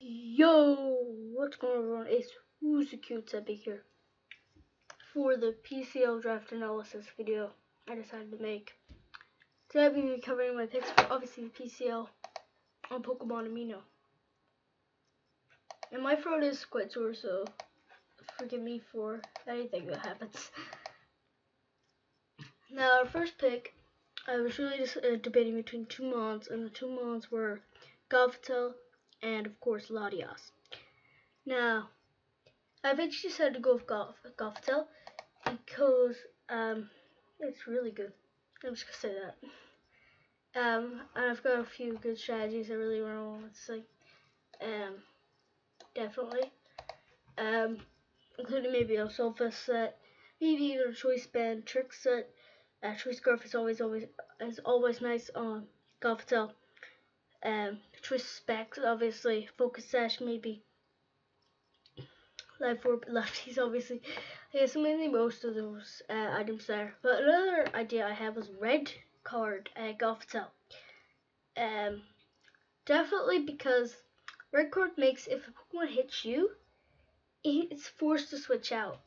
Yo, what's going on everyone? It's Who's the Cute Tepig here for the PCL draft analysis video I decided to make. Today I'm going to be covering my picks for obviously the PCL on Pokemon Amino. And my throat is quite sore, so forgive me for anything that happens. Now, our first pick, I was really just debating between two mons, and the two mons were Galvatel and of course Latias. Now, I eventually decided to go with Galvatel because it's really good. I'm just gonna say that. And I've got a few good strategies I really want. It's like definitely including maybe a Sulfur set, maybe even a Choice Band trick set. Choice Scarf is always nice on Galvatel. Choice Specs obviously, Focus Sash maybe. Life Orb, Lefties obviously. Yeah, so mainly most of those items there. But another idea I had was red card Galvatel. Definitely because red card makes, if a Pokemon hits you, it's forced to switch out.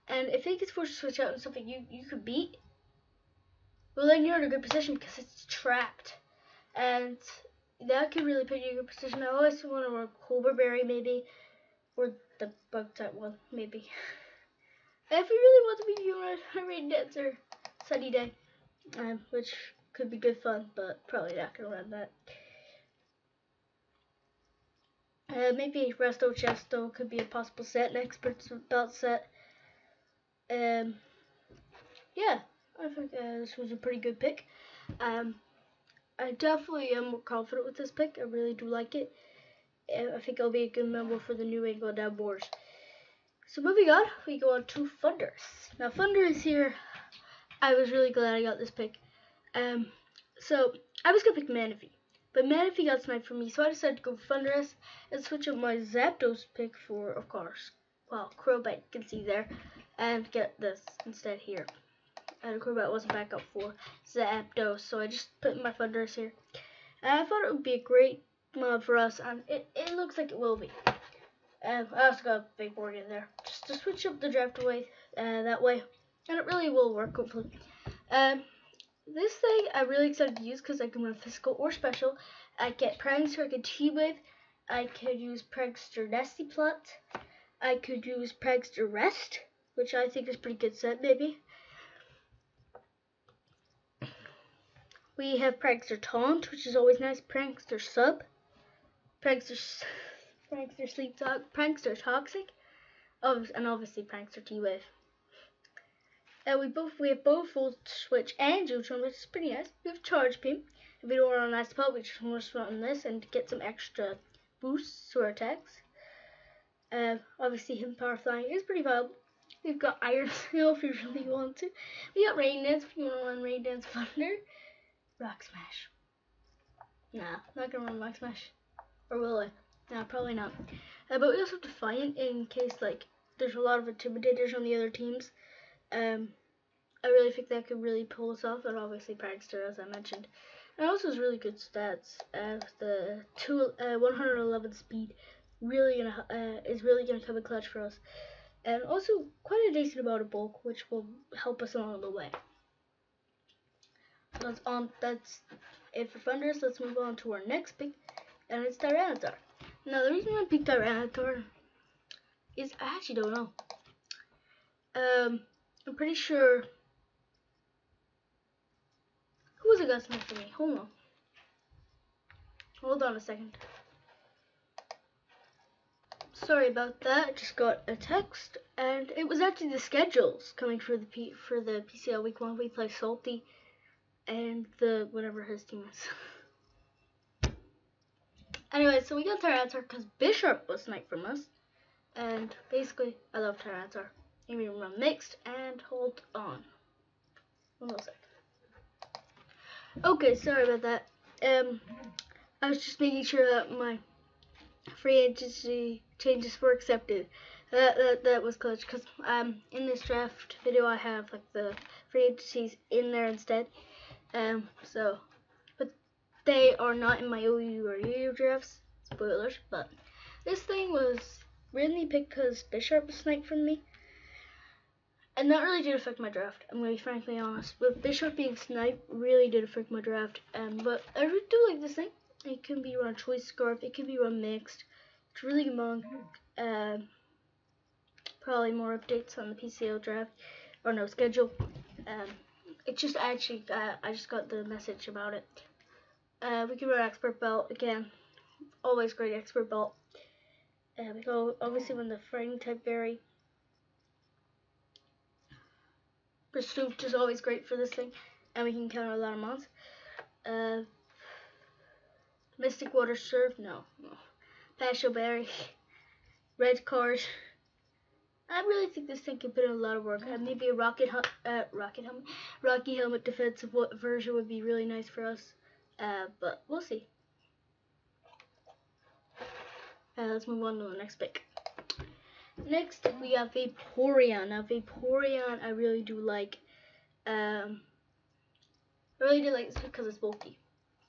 And if it gets forced to switch out and something you could beat, well then you're in a good position because it's trapped. And that could really put you in a good position. I always want to run Cobra Berry maybe, or the bug type one maybe. If you really want to be doing a rain dance or sunny day, which could be good fun, but probably not gonna run that. Maybe Resto Chesto could be a possible set, an Expert's Belt set. Yeah, I think this was a pretty good pick. I definitely am more confident with this pick. I really do like it. I think it'll be a good member for the New England Outdoors. So moving on, we go on to Thundurus. Now Thundurus here, I was really glad I got this pick. So I was gonna pick Manaphy, but Manaphy got sniped for me, so I decided to go for Thundurus and switch up my Zapdos pick for, of course, well, Crobat, you can see there, and get this instead here. And Crobat wasn't back up for Zapdos, so I just put my Thundurus here. And I thought it would be a great mod for us, and it looks like it will be. I also got a big board in there, just to switch up the draft away that way, and it really will work hopefully. This thing I'm really excited to use because I can run physical or special. I get Prankster, I can T-Wave, I could use Prankster Nasty Plot, I could use Prankster Rest, which I think is a pretty good set maybe. We have Prankster Taunt, which is always nice, Prankster Sub, Prankster Sleep Talk, Prankster Toxic, and obviously Prankster T-Wave. We have both Full Switch and Jutron, which is pretty nice. We have Charge Beam. If we don't run on Nice Spell, we just want to run on this and get some extra boosts to our attacks. Obviously, him Power Flying is pretty viable. We've got Iron Snail if you really want to. We got Rain Dance if you want to run Rain Dance Thunder. Rock Smash. Nah, not gonna run Rock Smash. Or will I? Nah, probably not. But we also have Defiant in case like there's a lot of Intimidators on the other teams. I really think that could really pull us off, and obviously Prankster, as I mentioned. And also has really good stats. The 111 speed is really gonna come in clutch for us, and also quite a decent amount of bulk, which will help us along the way. That's it for Thundurus. Let's move on to our next pick, and it's Tyranitar. Now the reason I picked Tyranitar is I actually don't know. I'm pretty sure. Who was it got sniped for me? Hold on a second. Sorry about that. I just got a text, and it was actually the schedules coming for the PCL week 1. We play Salty and the whatever his team is. Anyway, so we got Tyranitar because Bishop was sniped from us, and basically I love Tyranitar. Maybe run mixed and hold on. 1 more second. Okay, sorry about that. I was just making sure that my free agency changes were accepted. That was clutch because in this draft video I have like the free agencies in there instead. But they are not in my OU or UU drafts. Spoilers, but This thing was really picked because Bisharp was sniped from me. And that really did affect my draft, I'm going to be frankly honest. But Bisharp being sniped really did affect my draft. But I really do like this thing. It can be run ChoiceScarf, it can be run mixed. It's really good monk. Probably more updates on the PCL draft, or no, schedule. It just actually, I just got the message about it. We can run expert belt again. Always great expert belt. We go obviously when the fighting type vary. Pursuit is always great for this thing, and we can counter a lot of mons. Mystic Water Surf, no. Passion Berry, Red Card. I really think this thing can put in a lot of work. Maybe a Rocky Helmet defensive version would be really nice for us. But we'll see. Let's move on to the next pick. Next, we have Vaporeon. Now, Vaporeon, I really do like. I really do like this because it's bulky,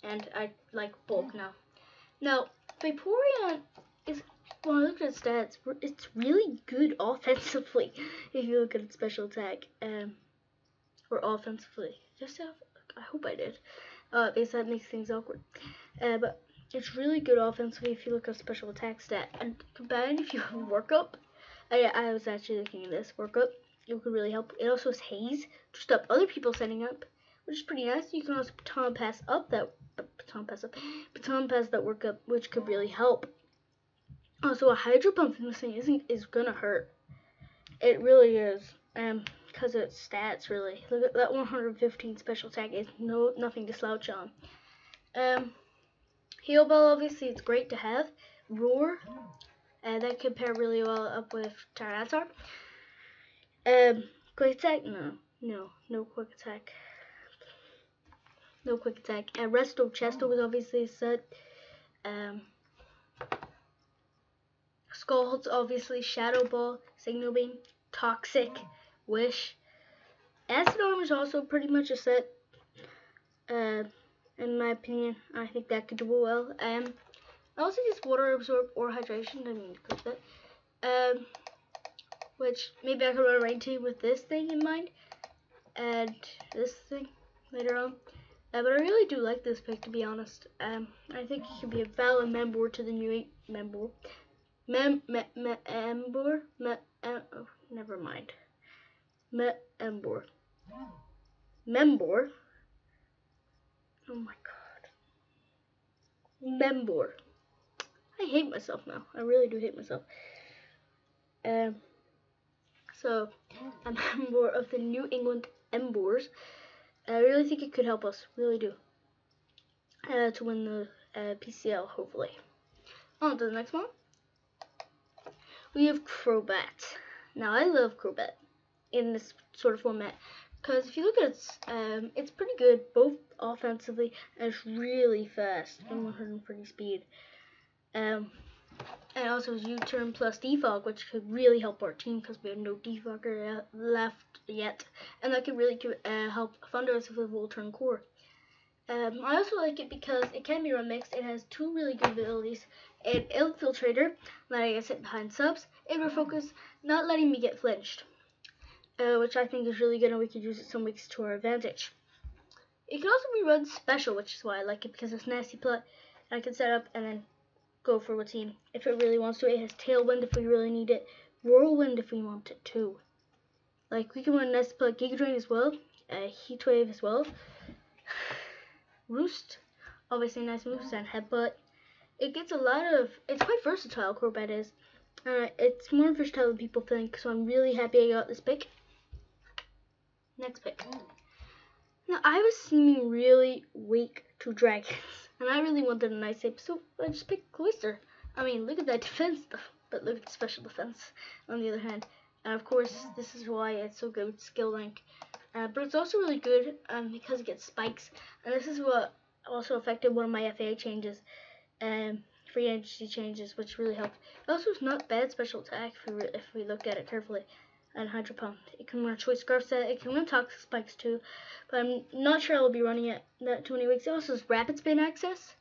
and I like bulk now. Now, Vaporeon is, when I look at its stats, it's really good offensively. If you look at its special attack, or offensively, I hope I did. Because that makes things awkward. But it's really good offensively if you look at special attack stat, and combined if you have workup. I was actually looking at this workup. It could really help. It also has haze to stop other people setting up, which is pretty nice. You can also baton pass that workup, which could really help. Also, a Hydro Pump in this thing is gonna hurt. It really is. Because of its stats, really. Look at that 115 special attack is nothing to slouch on. Heal Bell, obviously, it's great to have. Roar, that could pair really well up with Tyranitar. Quick attack, no quick attack. No quick attack. Resto Chesto was obviously a set. Scald's obviously Shadow Ball, Signal Beam, Toxic, Wish. Acid Arm is also pretty much a set. In my opinion, I think that could do well. I also use Water Absorb or Hydration. I mean, that. Which maybe I could run right to with this thing in mind, and this thing later on. But I really do like this pick, to be honest. I think it could be a valid member to the new member. Never mind. Membor. Oh my god. Membor. I hate myself now. I really do hate myself. So, a member of the New England Embers. I really think it could help us. Really do. To win the PCL, hopefully. On to the next one. We have Crobat. Now, I love Crobat in this sort of format, because if you look at it, it's pretty good, both offensively, and it's really fast, and 140 speed. And also U-turn plus defog, which could really help our team, because we have no defogger left yet, and that could really help Thunder us with Volturn Core. I also like it because it can be run mixed. It has two really good abilities. An Infiltrator, letting us hit behind subs. And Refocus, not letting me get flinched. Which I think is really good, and we could use it some weeks to our advantage. It can also be run special, which is why I like it, because it's nasty plot. And I can set up and then go for a team if it really wants to. It has Tailwind if we really need it. Whirlwind if we want it too. Like, we can run nasty plot, Giga Drain as well. Heatwave as well. Roost, obviously nice moves, and Headbutt. It gets a lot of, it's quite versatile, Crobat is. It's more versatile than people think, so I'm really happy I got this pick. Next pick. Now, I was seeming really weak to dragons, and I really wanted a nice shape, so I just picked Cloyster. I mean, look at that defense, but look at the special defense on the other hand. And of course, this is why it's so good with skill rank. But it's also really good because it gets spikes, and this is what also affected one of my FA changes, free energy changes, which really helped. It also is not bad special attack if we look at it carefully. And Hydro Pump, it can run Choice Scarf set, it can run Toxic Spikes too, but I'm not sure I'll be running it that too many weeks. It also has Rapid Spin access,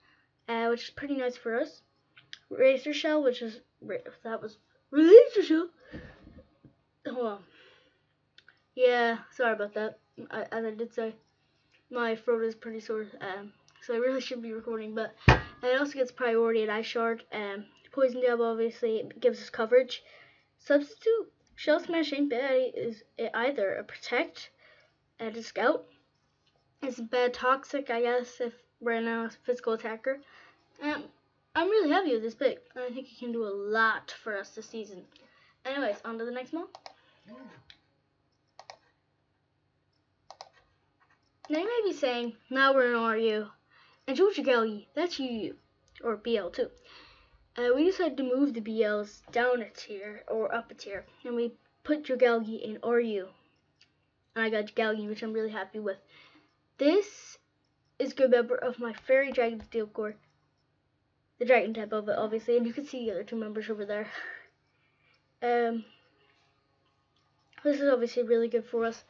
which is pretty nice for us. Razor Shell, which is that was Razor Shell. Hold on. Yeah, sorry about that. As I did say, my throat is pretty sore, so I really should be recording. But it also gets priority at Ice Shard. Poison Jab obviously gives us coverage. Substitute Shell Smash ain't bad. Is either a protect and a scout. It's bad toxic, I guess, if right now it's a physical attacker. I'm really happy with this pick. I think it can do a lot for us this season. Anyways, on to the next one. Now you may be saying, now we're in RU. And Georgia Galgi, that's UU, or BL too. We decided to move the BLs down a tier, or up a tier, and we put Jogalgi in RU. And I got Jogalgi, which I'm really happy with. This is a good member of my Fairy Dragon Steel Core. The Dragon type of it, obviously, and you can see the other two members over there. This is obviously really good for us.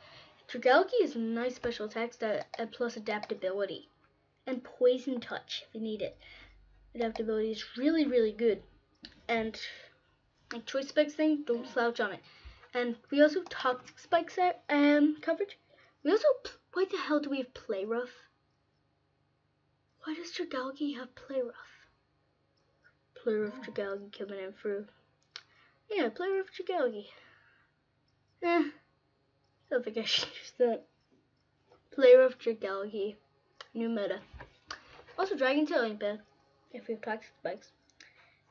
Jogalgi is a nice special attack stat, and plus adaptability. And Poison Touch, if you need it. Adaptability is really, really good. And like Choice Spikes thing, don't slouch on it. And we also have Toxic Spikes coverage. We also, why the hell do we have Play Rough? Why does Jogalgi have Play Rough? Play Rough Jogalgi coming in through. Yeah, Play Rough Jogalgi. I don't think I should use that. Play Rough Jogalgi. New meta. Also, Dragon Tail ain't bad if we have Toxic Spikes.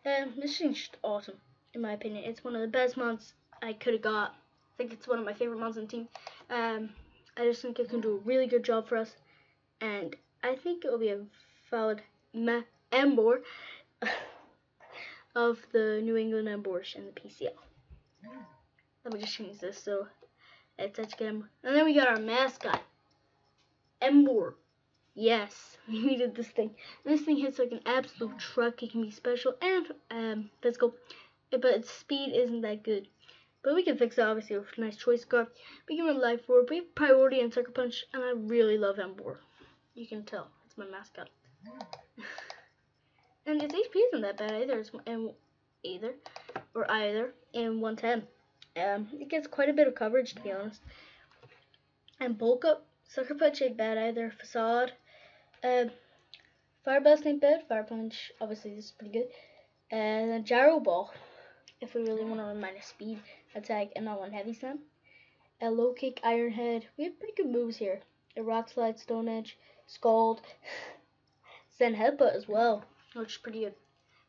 This thing's just awesome, in my opinion. It's one of the best mods I could have got. I think it's one of my favorite mods on the team. I just think it can do a really good job for us. And I think it will be a valid Embor of the New England Embors in the PCL. Let me just change this so it's such a good Embor. And then we got our mascot, Embor. Yes, we needed this thing. And this thing hits like an absolute truck. It can be special and physical, but its speed isn't that good. But we can fix it obviously with a nice Choice Scarf. We can run Life Orb. We have Priority and Sucker Punch, and I really love Embor. You can tell it's my mascot. And its HP isn't that bad either. It's either in 110. It gets quite a bit of coverage, to be honest. And Bulk Up, Sucker Punch ain't bad either. Facade. Fire Blast ain't bad. Fire Punch, obviously, this is pretty good. And then Gyro Ball, if we really want to run minus speed attack and not one heavy slam. A Low Kick, Iron Head. We have pretty good moves here. A Rock Slide, Stone Edge, Scald, Zen Headbutt as well, which is pretty good.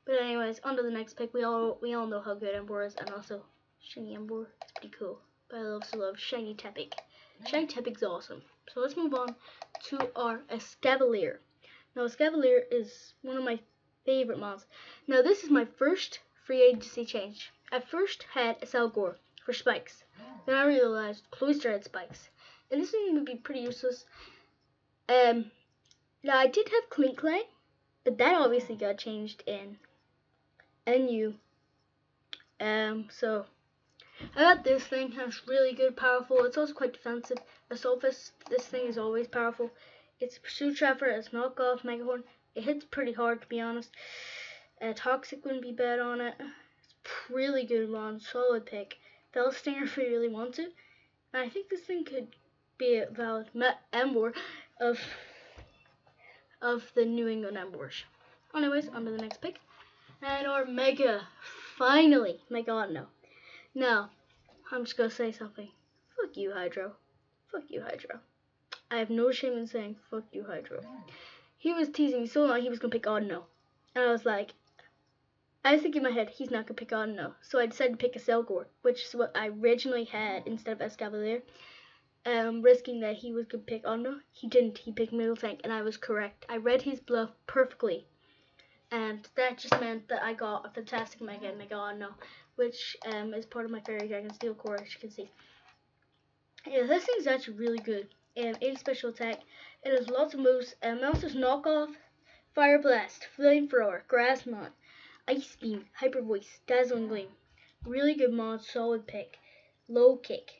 But anyways, on to the next pick. We all know how good Embor is, and also Shiny Embor. It's pretty cool. But I also love Shiny Tepig. Shiny Tepig's awesome. So let's move on to our Escavalier. Now, Escavalier is one of my favorite mods. Now, this is my first free agency change. I first had a Selgor for spikes. Then I realized Cloyster had spikes. And this thing would be pretty useless. Now, I did have Clink Clang, but that obviously got changed in NU. So I got this thing, and it's really good, powerful. It's also quite defensive. Assaultist, this thing is always powerful. It's a Pursuit Trapper, it's knockoff Megahorn. It hits pretty hard, to be honest. Toxic wouldn't be bad on it. It's really good mod, solid pick. Fell Stinger if we really want to. And I think this thing could be a valid Embor of the New England Embors. Anyways, on to the next pick. And our Mega, finally, Mega Auto. Now, I'm just gonna say something. Fuck you, Hydro. Fuck you, Hydro. I have no shame in saying fuck you, Hydro. He was teasing me so long he was gonna pick Audino. And I was thinking in my head, he's not gonna pick Audino. So I decided to pick a Selgor, which is what I originally had instead of Escavalier. Risking that he was gonna pick Audino. He didn't. He picked Middle Tank, and I was correct. I read his bluff perfectly. And that just meant that I got a fantastic Mega Audino, which is part of my Fairy Dragon Steel Core, as you can see. Yeah, this thing's actually really good. 80 special attack. It has lots of moves. Mouse's Knockoff, Fire Blast, Flamethrower, Grass Knot, Ice Beam, Hyper Voice, Dazzling Gleam. Really good mod, solid pick. Low Kick,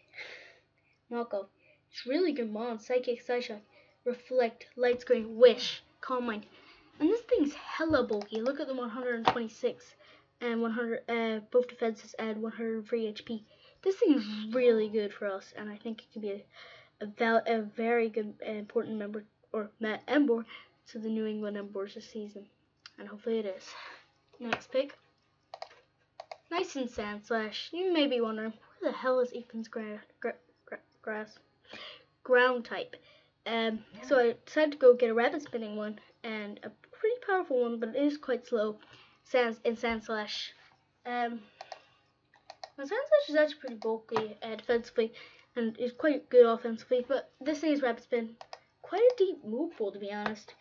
Knockoff. It's really good mod. Psychic, Psyshock, Reflect, Light Screen, Wish, Calm Mind. And this thing's hella bulky. Look at the 126 and 100, both defenses and 103 HP. This thing is really good for us, and I think it could be a very good important member or Ember to the New England Embers this season, and hopefully it is. Next pick, nice and sand slash. You may be wondering, where the hell is Ethan's ground type? So I decided to go get a rapid spinning one and a pretty powerful one, but it is quite slow. Sand slash. Sand slash is actually pretty bulky defensively, and is quite good offensively. But this thing is rapid spin, quite a deep move pool to be honest.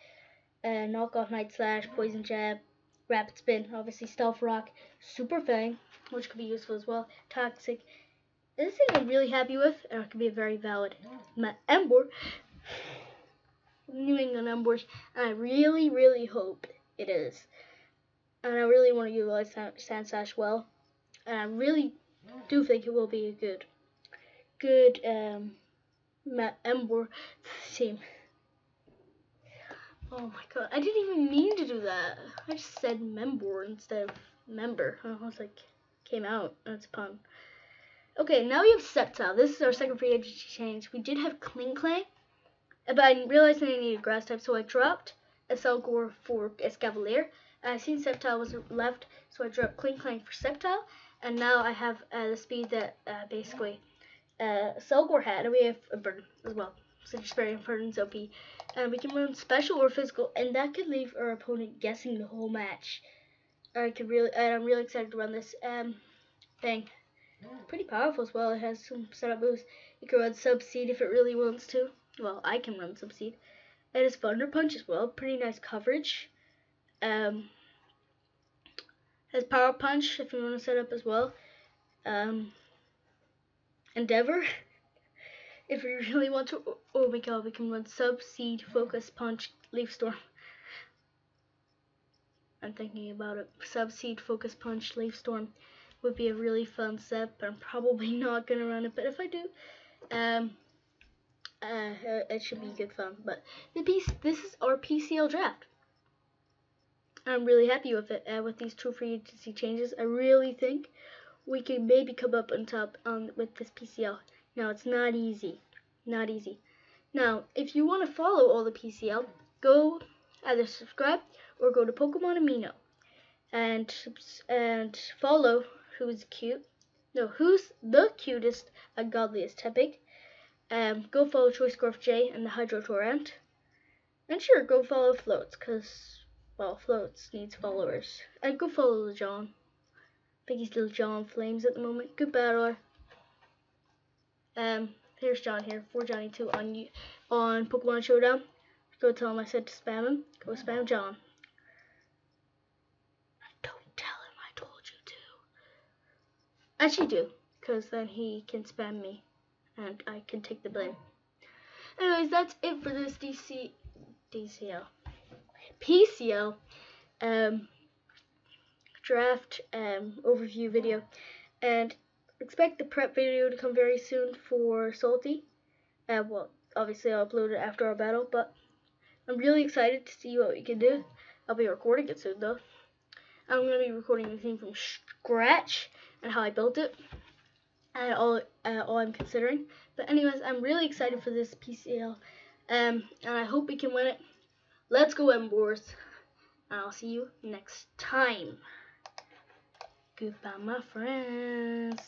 Knock off night slash, poison jab, rapid spin, obviously stealth rock, super fang, which could be useful as well. Toxic. This thing I'm really happy with, and it could be a very valid Ember. New England Embers, and I really hope it is. And I really want to utilize Sand Slash well, and I really do think it will be a good Ember team. Oh my god, I didn't even mean to do that. I just said member instead of member. I was like, came out. That's a pun. Okay, now we have Sceptile. This is our second free agent change. We did have Kling Clang, but I realized that I needed grass type, so I dropped Selgor for Escavalier. I seen Sceptile was left, so I dropped Kling Clang for Sceptile, and now I have the speed that basically Selgor had, and we have a burn as well. So just very important OP. And we can run special or physical, and that could leave our opponent guessing the whole match. I'm really excited to run this thing. Pretty powerful as well. It has some setup moves. You can run Sub-Seed if it really wants to. Well, I can run Sub-Seed. It has Thunder Punch as well. Pretty nice coverage. Has Power Punch if you want to set up as well. Endeavor. If we really want to. Oh my god, we can run Sub-Seed, Focus Punch, Leaf Storm. I'm thinking about it. Sub-Seed, Focus Punch, Leaf Storm would be a really fun set, but I'm probably not going to run it. But if I do, it should be good fun. But this is our PCL draft. I'm really happy with it. With these two free agency changes, I really think we can maybe come up on top with this PCL. Now, it's not easy. Not easy. Now, if you want to follow all the PCL, go either subscribe or go to Pokemon Amino and follow who's the cutest at Godliest Tepig. Go follow ChoiceScarfJay and TheHydroTorrent. And sure, go follow Floats, because, well, Floats needs followers. And go follow LeJon. I think he's LeJon Flames at the moment. Good battler. Here's John here, for Johnny2 on Pokemon Showdown. Go tell him I said to spam him. Go spam John. Don't tell him I told you to. Actually do, because then he can spam me, and I can take the blame. Anyways, that's it for this PCL draft overview video, and expect the prep video to come very soon for Salty. Well, obviously I'll upload it after our battle, but I'm really excited to see what we can do. I'll be recording it soon though. I'm going to be recording the theme from scratch and how I built it, and all I'm considering. But anyways, I'm really excited for this PCL, and I hope we can win it. Let's go, Embers, and I'll see you next time. Goodbye, my friends.